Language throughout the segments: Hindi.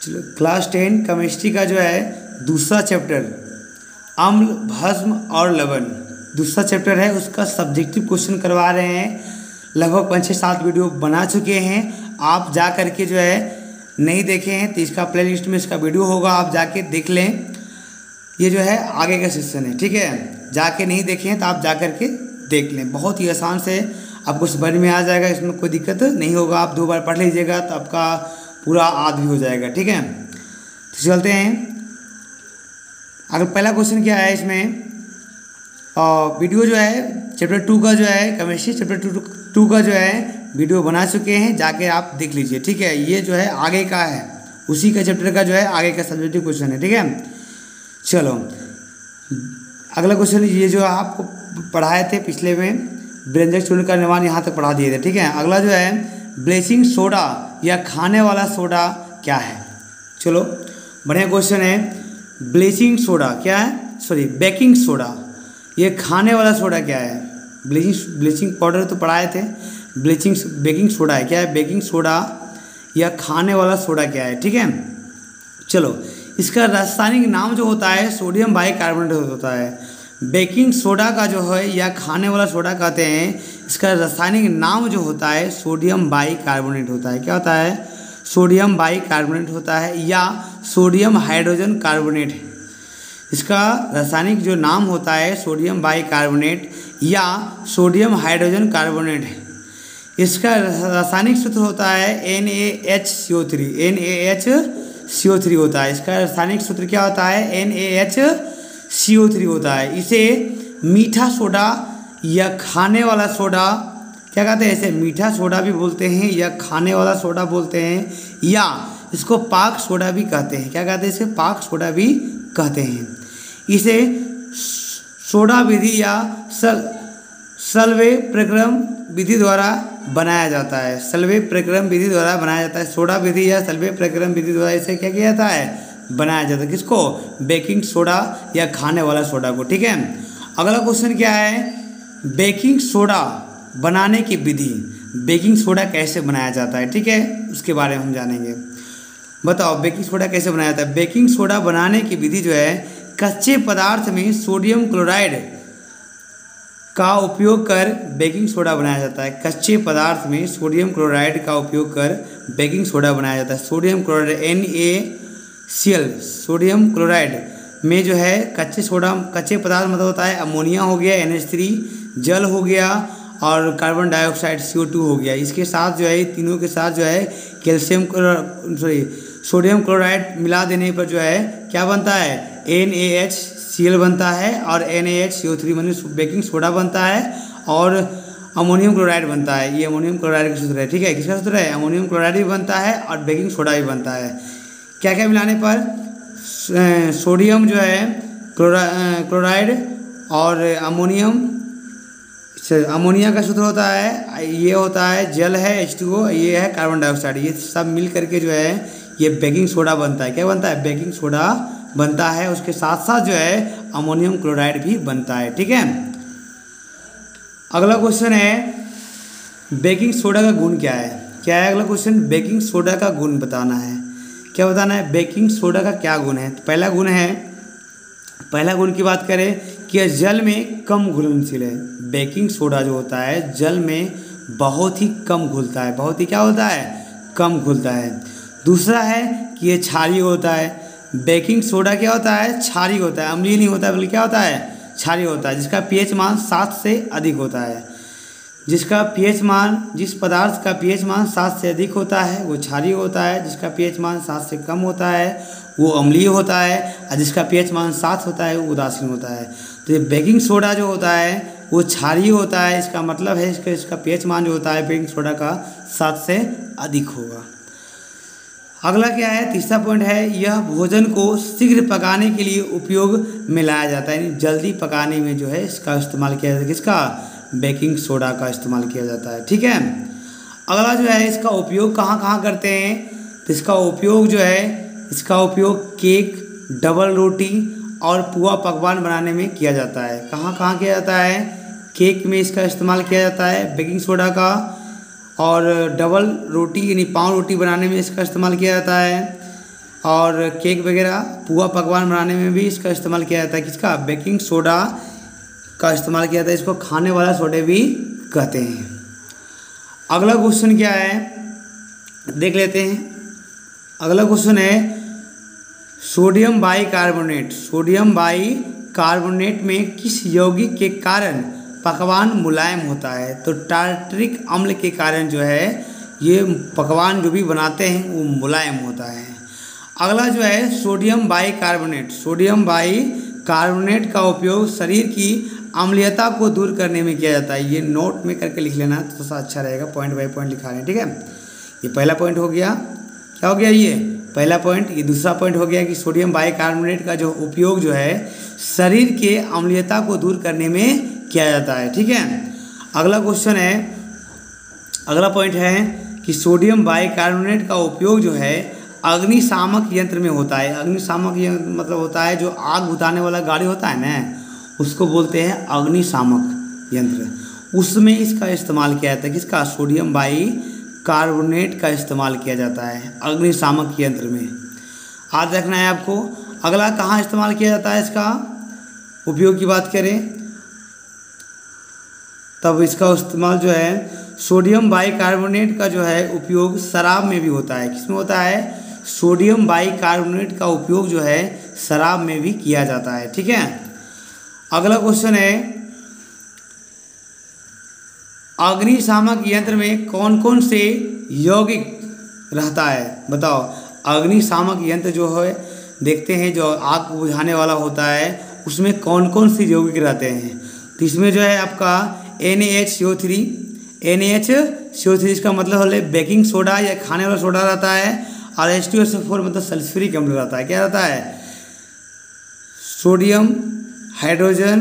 चलो क्लास 10 केमिस्ट्री का जो है दूसरा चैप्टर अम्ल भस्म और लवण दूसरा चैप्टर है, उसका सब्जेक्टिव क्वेश्चन करवा रहे हैं। लगभग 5-6-7 वीडियो बना चुके हैं। आप जा करके जो है नहीं देखे हैं तो इसका प्लेलिस्ट में इसका वीडियो होगा, आप जाके देख लें। ये जो है आगे का सेक्शन है, ठीक है। जाके नहीं देखे हैं तो आप जा करके देख लें, बहुत ही आसान से आपको समझ में आ जाएगा, इसमें कोई दिक्कत नहीं होगा। आप 2 बार पढ़ लीजिएगा तो आपका पूरा याद भी हो जाएगा, ठीक है। तो चलते हैं। अगर पहला क्वेश्चन क्या है इसमें, वीडियो जो है चैप्टर 2 का जो है केमिस्ट्री चैप्टर 2 का जो है वीडियो बना चुके हैं, जाके आप देख लीजिए, ठीक है। ये जो है आगे का है, उसी का चैप्टर का जो है आगे का सब्जेक्टिव क्वेश्चन है, ठीक है। चलो अगला क्वेश्चन, ये जो आपको पढ़ाए थे पिछले में व्यंजक चूर्ण का निर्माण यहाँ तक पढ़ा दिए थे, ठीक है। अगला जो है ब्लीचिंग सोडा या खाने वाला सोडा क्या है। चलो बढ़िया क्वेश्चन है। ब्लीचिंग सोडा क्या है, सॉरी बेकिंग सोडा, ये खाने वाला सोडा क्या है। ब्लीचिंग पाउडर तो पढ़ाए थे, बेकिंग सोडा है क्या है, बेकिंग सोडा या खाने वाला सोडा क्या है, ठीक है। चलो इसका रासायनिक नाम जो होता है सोडियम बाइकार्बोनेट होता है। बेकिंग सोडा का जो है या खाने वाला सोडा कहते हैं, इसका रासायनिक नाम जो होता है सोडियम बाइकार्बोनेट होता है। क्या होता है, सोडियम बाइकार्बोनेट होता है या सोडियम हाइड्रोजन कार्बोनेट है। इसका रासायनिक जो नाम होता है सोडियम बाइकार्बोनेट या सोडियम हाइड्रोजन कार्बोनेट है। इसका रासायनिक सूत्र होता है NaHCO3, NaHCO3 होता है। इसका रासायनिक सूत्र क्या होता है, NaHCO3 होता है। इसे मीठा सोडा या खाने वाला सोडा क्या कहते हैं, इसे मीठा सोडा भी बोलते हैं या खाने वाला सोडा बोलते हैं, या इसको पाक सोडा भी कहते हैं। क्या कहते हैं, इसे पाक सोडा भी कहते हैं। इसे सोडा विधि या सल्वे प्रक्रम विधि द्वारा बनाया जाता है। सल्वे प्रक्रम विधि द्वारा बनाया जाता है। सोडा विधि या सल्वे प्रक्रम विधि द्वारा इसे क्या किया जाता है, बनाया जाता है। किसको, बेकिंग सोडा या खाने वाला सोडा को, ठीक है। अगला क्वेश्चन क्या है, बेकिंग सोडा बनाने की विधि। बेकिंग सोडा कैसे बनाया जाता है, ठीक है, उसके बारे में हम जानेंगे। बताओ बेकिंग सोडा कैसे बनाया जाता है। बेकिंग सोडा बनाने की विधि जो है, कच्चे पदार्थ में सोडियम क्लोराइड का उपयोग कर बेकिंग सोडा बनाया जाता है। कच्चे पदार्थ में सोडियम क्लोराइड का उपयोग कर बेकिंग सोडा बनाया जाता है। Sodium chloride NaCl, sodium chloride में जो है कच्चे पदार्थ मतलब होता है अमोनिया हो गया, NH3, जल हो गया और कार्बन डाइऑक्साइड CO2 हो गया। इसके साथ जो है तीनों के साथ जो है सोडियम क्लोराइड मिला देने पर जो है क्या बनता है, NaHCl बनता है और NaHCO3 मतलब बेकिंग सोडा बनता है और अमोनियम क्लोराइड बनता है। ये अमोनियम क्लोराइड का सूत्र है, ठीक है। किसका सूत्र है, अमोनियम क्लोराइड भी बनता है और बेकिंग सोडा भी बनता है। क्या क्या मिलाने पर, सोडियम जो है क्लोराइड और अमोनिया का सूत्र होता है, ये होता है जल है H2O, ये है कार्बन डाइऑक्साइड, ये सब मिल करके जो है ये बेकिंग सोडा बनता है। क्या बनता है, बेकिंग सोडा बनता है। उसके साथ साथ जो है अमोनियम क्लोराइड भी बनता है, ठीक है। अगला क्वेश्चन है बेकिंग सोडा का गुण क्या है। क्या है अगला क्वेश्चन, बेकिंग सोडा का गुण बताना है। क्या बताना है, बेकिंग सोडा का क्या गुण है। तो पहला गुण की बात करें कि यह जल में कम घुलनशील है। बेकिंग सोडा जो होता है जल में बहुत ही कम घुलता है, बहुत ही क्या होता है, कम घुलता है। दूसरा है कि ये क्षारीय होता है। बेकिंग सोडा क्या होता है, क्षारीय होता है, अम्लीय नहीं होता है, बल्कि क्या होता है, क्षारीय होता है। जिसका pH मान 7 से अधिक होता है। जिस पदार्थ का pH मान 7 से अधिक होता है वो क्षारीय होता है। जिसका pH मान 7 से कम होता है वो अम्लीय होता है और जिसका pH मान 7 होता है वो उदासीन होता है। तो ये बेकिंग सोडा जो होता है वो क्षारीय होता है। इसका मतलब है इसका pH मान जो होता है बेकिंग सोडा का 7 से अधिक होगा। अगला क्या है, तीसरा पॉइंट है, यह भोजन को शीघ्र पकाने के लिए उपयोग में लाया जाता है। यानी जल्दी पकाने में जो है इसका इस्तेमाल किया जाता है। किसका, बेकिंग सोडा का इस्तेमाल किया जाता है, ठीक है। अगला जो है इसका उपयोग कहाँ कहाँ करते हैं, तो इसका उपयोग केक, डबल रोटी और पुआ पकवान बनाने में किया जाता है। कहाँ कहाँ किया जाता है, केक में इसका इस्तेमाल किया जाता है बेकिंग सोडा का, और डबल रोटी यानी पाव रोटी बनाने में इसका इस्तेमाल किया जाता है, और केक वगैरह पुआ पकवान बनाने में भी इसका इस्तेमाल किया जाता है। किसका? बेकिंग सोडा का इस्तेमाल किया जाता है। इसको खाने वाला सोडा भी कहते हैं। अगला क्वेश्चन क्या है देख लेते हैं। अगला क्वेश्चन है सोडियम बाइकार्बोनेट। सोडियम बाइकार्बोनेट में किस यौगिक के कारण पकवान मुलायम होता है? तो टार्टरिक अम्ल के कारण जो है ये पकवान जो भी बनाते हैं वो मुलायम होता है। अगला जो है सोडियम बाइकार्बोनेट। सोडियम बाइकार्बोनेट का उपयोग शरीर की अम्लीयता को दूर करने में किया जाता है। ये नोट में करके लिख लेना तो थोड़ा अच्छा रहेगा, पॉइंट बाय पॉइंट लिखा रहे हैं, ठीक है। ये पहला पॉइंट हो गया। क्या हो गया? ये पहला पॉइंट। ये दूसरा पॉइंट हो गया कि सोडियम बाइकार्बोनेट का जो उपयोग जो है शरीर के अम्लीयता को दूर करने में किया जाता है, ठीक है। अगला क्वेश्चन है, अगला पॉइंट है कि सोडियम बाइकार्बोनेट का उपयोग जो है अग्निशामक यंत्र में होता है। अग्निशामक यंत्र मतलब होता है जो आग बुझाने वाला गाड़ी होता है ना, उसको बोलते हैं अग्निशामक यंत्र। उसमें इसका इस्तेमाल किया जाता है। किसका? सोडियम बाइकार्बोनेट का इस्तेमाल किया जाता है अग्निशामक यंत्र में। याद रखना है आपको। अगला कहाँ इस्तेमाल किया जाता है इसका उपयोग की बात करें तब इसका इस्तेमाल जो है सोडियम बाइकार्बोनेट का जो है उपयोग शराब में भी होता है। किसमें होता है? सोडियम बाइकार्बोनेट का उपयोग जो है शराब में भी किया जाता है, ठीक है। अगला क्वेश्चन है अग्निशामक यंत्र में कौन कौन से यौगिक रहता है? बताओ। अग्निशामक यंत्र जो है देखते हैं जो आग बुझाने वाला होता है उसमें कौन कौन से यौगिक रहते हैं। तो इसमें जो है आपका NaHCO3 NaHCO3 इसका मतलब है बेकिंग सोडा या खाने वाला सोडा रहता है। और H2SO4 मतलब सल्फ्यूरिक अम्ल रहता है। क्या रहता है? Sodium hydrogen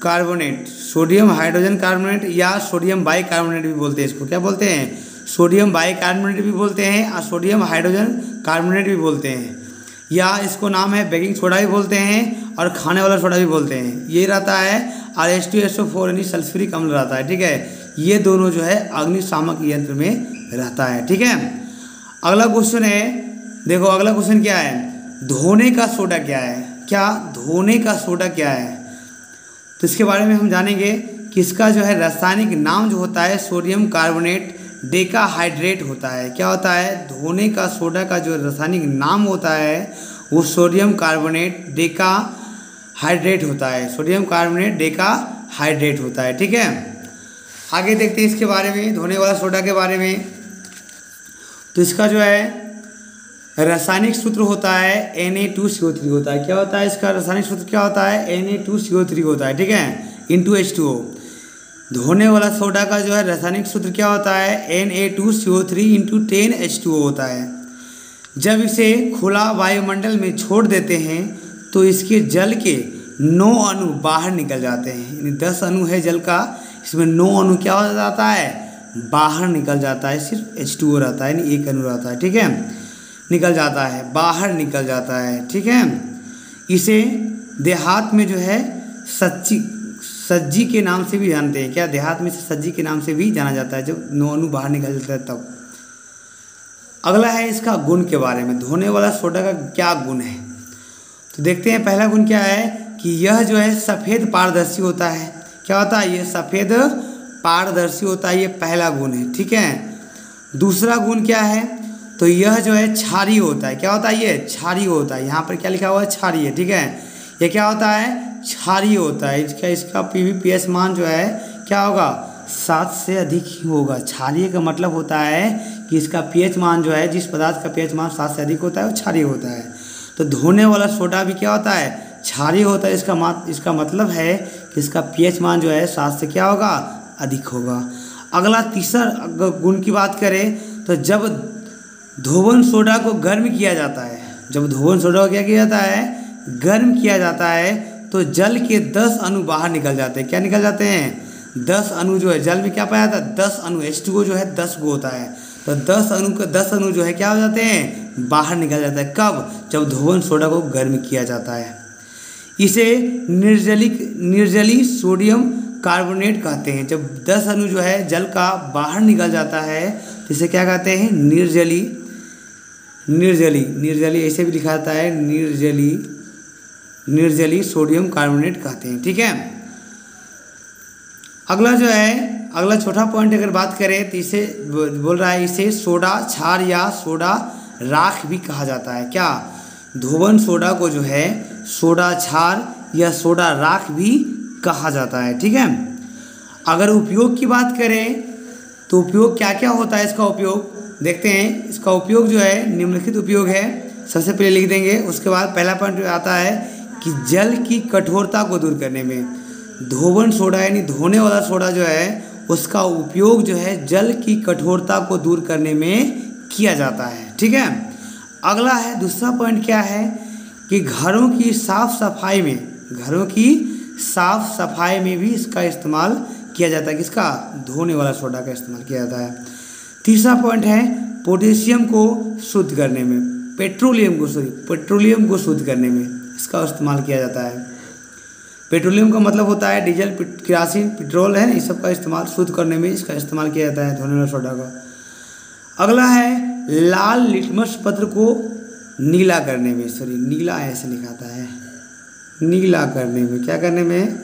carbonate. Sodium hydrogen carbonate या सोडियम बाइकार्बोनेट भी बोलते हैं इसको। क्या बोलते हैं? सोडियम बाइकार्बोनेट भी बोलते हैं और सोडियम हाइड्रोजन कार्बोनेट भी बोलते हैं, या इसको नाम है बेकिंग सोडा भी बोलते हैं और खाने वाला सोडा भी बोलते हैं। ये रहता है और H2SO4 यानी सल्फ्यूरिक अम्ल रहता है, ठीक है। ये दोनों जो है अग्निशामक यंत्र में रहता है, ठीक है। अगला क्वेश्चन है, देखो अगला क्वेश्चन क्या है, धोने का सोडा क्या है? क्या धोने का सोडा क्या है? तो इसके बारे में हम जानेंगे कि इसका जो है रासायनिक नाम जो होता है सोडियम कार्बोनेट डेकाहाइड्रेट होता है। क्या होता है? धोने का सोडा का जो रासायनिक नाम होता है वो सोडियम कार्बोनेट डेकाहाइड्रेट होता है। सोडियम कार्बोनेट डेकाहाइड्रेट होता है, ठीक है। आगे देखते हैं इसके बारे में, धोने वाला सोडा के बारे में। तो इसका जो है रासायनिक सूत्र होता है Na2CO3 होता है। क्या होता है इसका रासायनिक सूत्र? क्या होता है? Na2CO3 होता है, ठीक है, इंटू H2O। धोने वाला सोडा का जो है रासायनिक सूत्र क्या होता है? Na2CO3 इंटू 10H2O होता है। जब इसे खुला वायुमंडल में छोड़ देते हैं तो इसके जल के 9 अणु बाहर निकल जाते हैं। 10 अणु है जल का, इसमें 9 अणु क्या हो जाता है? बाहर निकल जाता है। सिर्फ H2O रहता है, यानी एक अणु रहता है, ठीक है, निकल जाता है, बाहर निकल जाता है, ठीक है। इसे देहात में जो है सज्जी के नाम से भी जानते हैं। क्या? देहात में सज्जी के नाम से भी जाना जाता है जब 9 अणु बाहर निकल जाता है तब। अगला है इसका गुण के बारे में, धोने वाला सोडा का क्या गुण है? तो देखते हैं पहला गुण क्या है कि यह जो है सफ़ेद पारदर्शी होता है। क्या होता है? ये सफ़ेद पारदर्शी होता है, ये पहला गुण है, ठीक है। दूसरा गुण क्या है? तो यह जो है क्षारीय होता है। क्या होता है? ये क्षारीय होता है। यहाँ पर क्या लिखा हुआ है? क्षारीय, ठीक है। ये क्या होता है? क्षारीय होता है। इसका PV/pH मान जो है क्या होगा? 7 से अधिक ही होगा। क्षारीय का मतलब होता है कि इसका pH मान जो है, जिस पदार्थ का pH मान 7 से अधिक होता है वो क्षारीय होता है। तो धोने वाला सोडा भी क्या होता है? क्षारीय होता है। इसका मतलब है कि इसका pH मान जो है 7 से क्या होगा? अधिक होगा। अगला तीसरा गुण की बात करें तो जब धोवन सोडा को गर्म किया जाता है, जब धोवन सोडा को क्या किया जाता है? गर्म किया जाता है तो जल के 10 अणु बाहर निकल जाते हैं। क्या निकल जाते हैं? 10 अणु जो है जल में क्या पाया जाता है? 10 अणु। H2O जो है 10 गो होता है, तो 10 अणु जो है क्या हो जाते हैं? बाहर निकल जाता है। कब? जब धोवन सोडा को गर्म किया जाता है। इसे निर्जली सोडियम कार्बोनेट कहते हैं। जब 10 अणु जो है जल का बाहर निकल जाता है तो इसे क्या कहते हैं? निर्जली, निर्जली ऐसे भी लिखा जाता है, निर्जली, निर्जली सोडियम कार्बोनेट कहते हैं। ठीक है, अगला जो है, अगला छोटा पॉइंट अगर बात करें तो इसे बोल रहा है, इसे सोडा क्षार या सोडा राख भी कहा जाता है। क्या? धोवन सोडा को जो है सोडा क्षार या सोडा राख भी कहा जाता है। ठीक है, अगर उपयोग की बात करें तो उपयोग क्या क्या होता है, इसका उपयोग देखते हैं। इसका उपयोग जो है निम्नलिखित उपयोग है, सबसे पहले लिख देंगे। उसके बाद पहला पॉइंट आता है कि जल की कठोरता को दूर करने में, धोवन सोडा यानी धोने वाला सोडा जो है उसका उपयोग जो है जल की कठोरता को दूर करने में किया जाता है। ठीक है, अगला है दूसरा पॉइंट क्या है कि घरों की साफ सफाई में, घरों की साफ सफाई में भी इसका इस्तेमाल किया जाता है। किसका? धोने वाला सोडा का इस्तेमाल किया जाता है। तीसरा पॉइंट है पोटेशियम को शुद्ध करने में, पेट्रोलियम को शुद्ध करने में इसका इस्तेमाल किया जाता है। पेट्रोलियम का मतलब होता है डीजल, केरोसिन, पेट्रोल है, इस सब का इस्तेमाल शुद्ध करने में इसका इस्तेमाल किया जाता है, धोने वाला सोडा का। अगला है लाल लिटमस पत्र को नीला करने में, नीला ऐसे लिखाता है, नीला करने में, क्या करने में?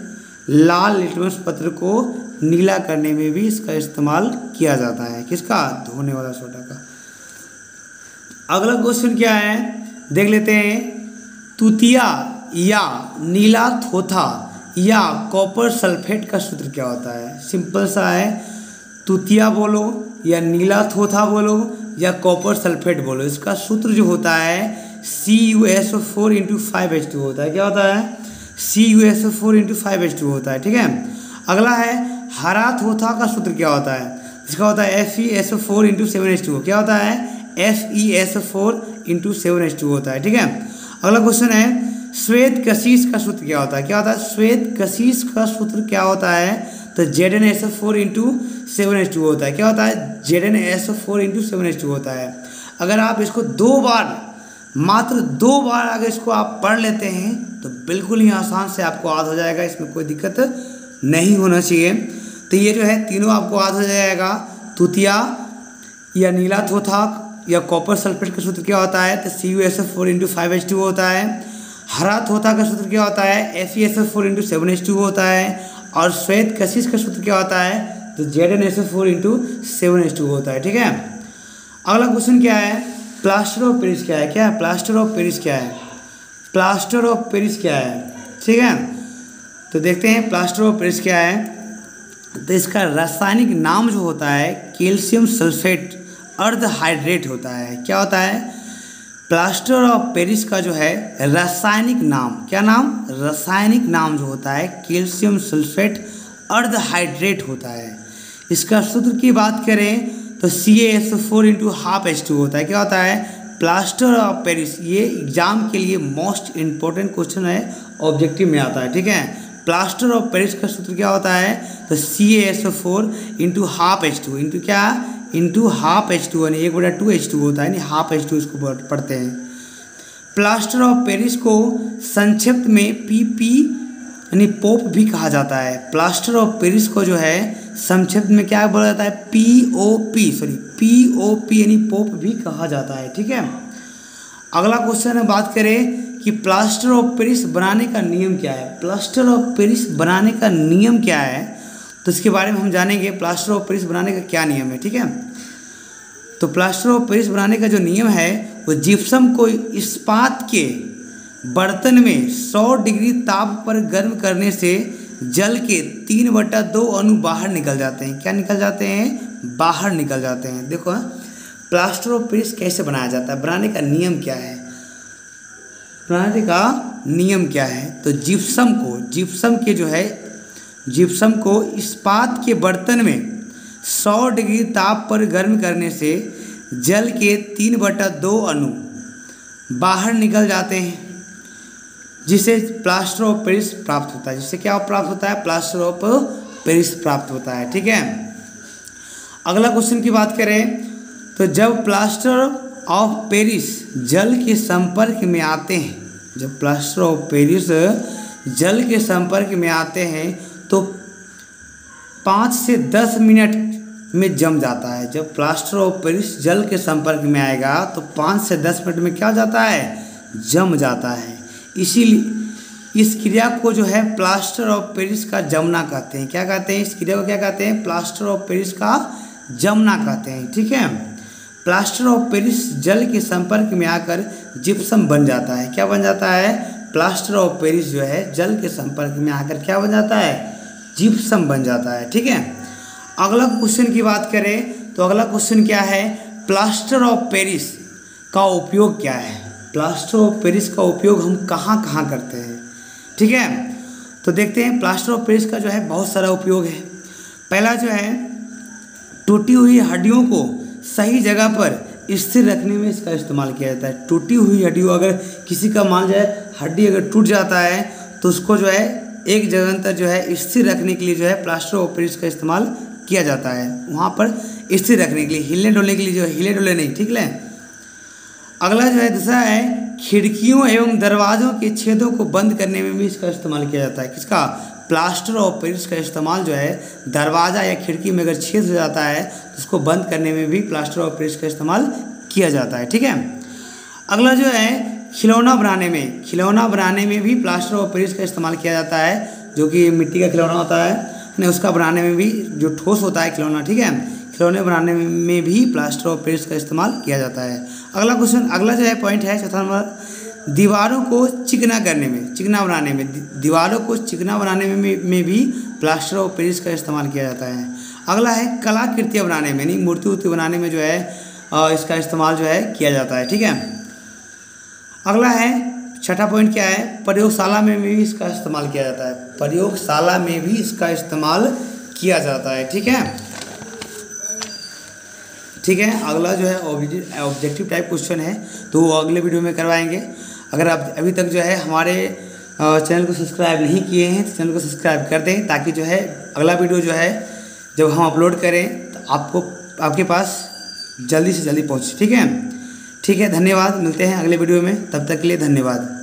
लाल लिटमस पत्र को नीला करने में भी इसका इस्तेमाल किया जाता है। किसका? धोने वाला सोडा का। अगला क्वेश्चन क्या है देख लेते हैं। तुतिया या नीला थोथा या कॉपर सल्फेट का सूत्र क्या होता है? सिंपल सा है, तुतिया बोलो या नीला थोथा बोलो या कॉपर सल्फेट बोलो, इसका सूत्र जो होता है CuSO4 × 5H2 होता है। क्या होता है? CuSO4 × 5H2 होता है। ठीक है, अगला है हरा थोथा का सूत्र क्या होता है? इसका होता है FeSO4 × 7H2। क्या होता है? FeSO4 × 7H2 होता है। ठीक है, अगला क्वेश्चन है श्वेत कशिश का सूत्र क्या होता है? क्या होता है? श्वेत कशिश का सूत्र क्या होता है? तो ZnSO4 × 7H2 होता है। क्या होता है? ZnSO4 × 7H2 होता है। अगर आप इसको दो बार, मात्र 2 बार अगर इसको आप पढ़ लेते हैं तो बिल्कुल ही आसान से आपको याद हो जाएगा, इसमें कोई दिक्कत नहीं होना चाहिए। तो ये जो है तीनों आपको याद हो जाएगा। तुतिया या नीला थोथा या कॉपर सल्फेट का सूत्र क्या होता है? तो CuSO4 × 5H2 होता है। हरा थोथा का सूत्र क्या होता है? FeSO4 × 7H2 होता है। और श्वेत कशिश का सूत्र क्या होता है? तो ZnSO4 × 7H2 होता है। ठीक है, अगला क्वेश्चन क्या है? प्लास्टर ऑफ पेरिस क्या है? क्या है प्लास्टर ऑफ पेरिस? क्या है प्लास्टर ऑफ पेरिस? क्या है? ठीक है, तो देखते हैं प्लास्टर ऑफ पेरिस क्या है। तो इसका रासायनिक नाम जो होता है कैल्शियम सल्फेट अर्ध हाइड्रेट होता है। क्या होता है? प्लास्टर ऑफ पेरिस का जो है रासायनिक नाम, क्या नाम? रासायनिक नाम जो होता है कैल्शियम सल्फेट अर्ध हाइड्रेट होता है। इसका सूत्र की बात करें तो CaSO4 × 12H2 होता है। क्या होता है? प्लास्टर ऑफ पेरिस, ये एग्जाम के लिए मोस्ट इम्पोर्टेंट क्वेश्चन है, ऑब्जेक्टिव में आता है। ठीक है, प्लास्टर ऑफ पेरिस का सूत्र क्या होता है? तो CaSO4 × 12H2 इंटू क्या? इंटू 12H2 यानी 1/2H2 होता है, यानी 12H2 इसको पढ़ते हैं। प्लास्टर ऑफ पेरिस को संक्षिप्त में PP यानी पोप भी कहा जाता है। प्लास्टर ऑफ पेरिस को जो है संक्षिप्त में क्या बोला जाता है? POP यानी पोप भी कहा जाता है। ठीक है, अगला क्वेश्चन है, बात करें कि प्लास्टर ऑफ पेरिस बनाने का नियम क्या है? प्लास्टर ऑफ पेरिस बनाने का नियम क्या है, तो इसके बारे में हम जानेंगे। प्लास्टर ऑफ पेरिस बनाने का क्या नियम है? ठीक है, तो प्लास्टर ऑफ पेरिस बनाने का जो नियम है वो जिप्सम को इस्पात के बर्तन में 100 डिग्री ताप पर गर्म करने से जल के 3/2 अणु बाहर निकल जाते हैं। क्या निकल जाते हैं? बाहर निकल जाते हैं। देखो प्लास्टर ऑफ पेरिस कैसे बनाया जाता है, बनाने का नियम क्या है? बनाने का नियम क्या है? तो जिप्सम को इस्पात के बर्तन में 100 डिग्री ताप पर गर्म करने से जल के 3/2 अणु बाहर निकल जाते हैं, जिसे प्लास्टर ऑफ पेरिस प्राप्त होता है। जिससे क्या प्राप्त होता है? प्लास्टर ऑफ पेरिस प्राप्त होता है। ठीक है, अगला क्वेश्चन की बात करें तो जब प्लास्टर ऑफ पेरिस जल के संपर्क में आते हैं, जब प्लास्टर ऑफ पेरिस जल के संपर्क में आते हैं तो 5 से 10 मिनट में जम जाता है। जब प्लास्टर ऑफ पेरिस जल के संपर्क में आएगा तो 5 से 10 मिनट में क्या हो जाता है, जम जाता है। इसीलिए इस क्रिया को जो है प्लास्टर ऑफ पेरिस का जमना कहते हैं। क्या कहते हैं इस क्रिया को, क्या कहते हैं, प्लास्टर ऑफ पेरिस का जमना कहते हैं। ठीक है, प्लास्टर ऑफ पेरिस जल के संपर्क में आकर जिप्सम बन जाता है। क्या बन जाता है, प्लास्टर ऑफ पेरिस जो है जल के संपर्क में आकर क्या बन जाता है, जिप्सम बन जाता है। ठीक है, अगला क्वेश्चन की बात करें तो अगला क्वेश्चन क्या है, प्लास्टर ऑफ पेरिस का उपयोग क्या है। प्लास्टर ऑफ पेरिस का उपयोग हम कहाँ कहाँ करते हैं। ठीक है, तो देखते हैं प्लास्टर ऑफ पेरिस का जो है बहुत सारा उपयोग है। पहला जो है, टूटी हुई हड्डियों को सही जगह पर स्थिर रखने में इसका इस्तेमाल किया जाता है। टूटी हुई हड्डियों, अगर किसी का मान जाए हड्डी अगर टूट जाता है तो उसको जो है एक जगह पर जो है स्थिर रखने के लिए जो है प्लास्टर ऑफ पेरिस का इस्तेमाल किया जाता है। वहाँ पर स्थिर रखने के लिए, हिलने डोलने के लिए जो है, हिले डोले नहीं। ठीक है, अगला जो है दूसरा है, खिड़कियों एवं दरवाज़ों के छेदों को बंद करने में भी इसका इस्तेमाल किया जाता है। किसका, प्लास्टर ऑफ पेरिस का इस्तेमाल जो है दरवाज़ा या खिड़की में अगर छेद हो जाता है तो उसको बंद करने में भी प्लास्टर ऑफ पेरिस का इस्तेमाल किया जाता है। ठीक है, अगला जो है, खिलौना बनाने में भी प्लास्टर ऑफ पेरिस का इस्तेमाल किया जाता है। जो कि मिट्टी का खिलौना होता है उसका बनाने में भी, जो ठोस होता है खिलौना, ठीक है, खिलौने बनाने में भी प्लास्टर ऑफ पेरिस का इस्तेमाल किया जाता है। अगला क्वेश्चन, अगला जो है पॉइंट है चौथा नंबर, दीवारों को चिकना बनाने में दीवारों को चिकना बनाने में भी प्लास्टर ऑफ पेरिस का इस्तेमाल किया जाता है। अगला है, कलाकृतियाँ बनाने में, नहीं मूर्ति वूर्ति बनाने में जो है इसका इस्तेमाल जो है किया जाता है। ठीक है, अगला है छठा पॉइंट क्या है, प्रयोगशाला में भी इसका इस्तेमाल किया जाता है। प्रयोगशाला में भी इसका इस्तेमाल किया जाता है। ठीक है, ठीक है, अगला जो है ऑब्जेक्टिव टाइप क्वेश्चन है तो वो अगले वीडियो में करवाएंगे। अगर आप अभी तक जो है हमारे चैनल को सब्सक्राइब नहीं किए हैं तो चैनल को सब्सक्राइब कर दें, ताकि जो है अगला वीडियो जो है जब हम अपलोड करें तो आपके पास जल्दी से जल्दी पहुँचे। ठीक है, धन्यवाद, मिलते हैं अगले वीडियो में, तब तक के लिए धन्यवाद।